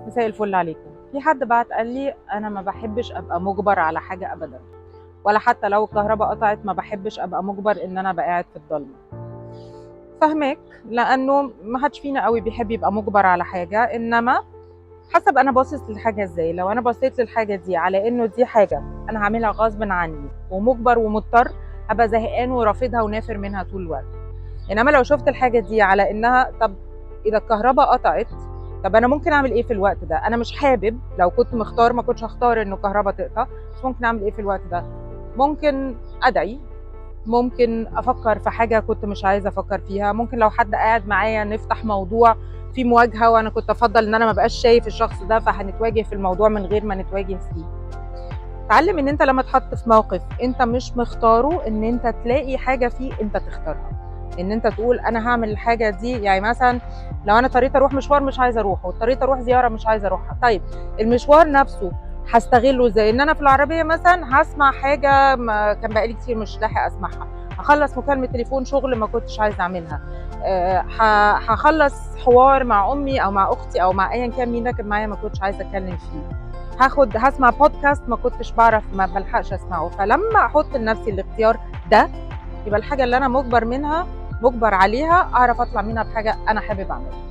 مساء الفل عليكم. في حد بعت قال لي انا ما بحبش ابقى مجبر على حاجه ابدا، ولا حتى لو الكهرباء قطعت ما بحبش ابقى مجبر ان انا ابقى قاعد في الضلمه. فهماك، لانه ما حدش فينا قوي بيحب يبقى مجبر على حاجه، انما حسب انا باصص للحاجه ازاي. لو انا بصيت للحاجه دي على انه دي حاجه انا هعملها غصب عني ومجبر ومضطر، هبقى زهقان ورافضها ونافر منها طول الوقت. انما لو شفت الحاجه دي على انها طب اذا الكهرباء قطعت، طب انا ممكن اعمل ايه في الوقت ده؟ انا مش حابب، لو كنت مختار ما كنتش هختار انه الكهرباء تقطع، بس ممكن اعمل ايه في الوقت ده؟ ممكن ادعي، ممكن افكر في حاجه كنت مش عايزه افكر فيها، ممكن لو حد قاعد معايا نفتح موضوع في مواجهه وانا كنت افضل ان انا ما بقاش شايف الشخص ده، فهنتواجه في الموضوع من غير ما نتواجه فيه. اتعلم ان انت لما تحط في موقف انت مش مختاره، ان انت تلاقي حاجه فيه انت تختارها، ان انت تقول انا هعمل الحاجه دي. يعني مثلا لو انا اضطريت اروح مشوار مش عايزه اروحه، واضطريت اروح زياره مش عايزه اروحها، طيب المشوار نفسه هستغله زي ان انا في العربيه مثلا هسمع حاجه ما كان بقالي كتير مش لاحق اسمعها، هخلص مكالمه تليفون شغل ما كنتش عايزه اعملها، هخلص حوار مع امي او مع اختي او مع ايا كان مين راكب معايا ما كنتش عايزه اتكلم فيه، هسمع بودكاست ما كنتش بعرف ما بلحقش اسمعه. فلما احط لنفسي الاختيار ده، يبقى الحاجه اللي انا مجبر عليها اعرف اطلع منها بحاجه انا حابب اعملها.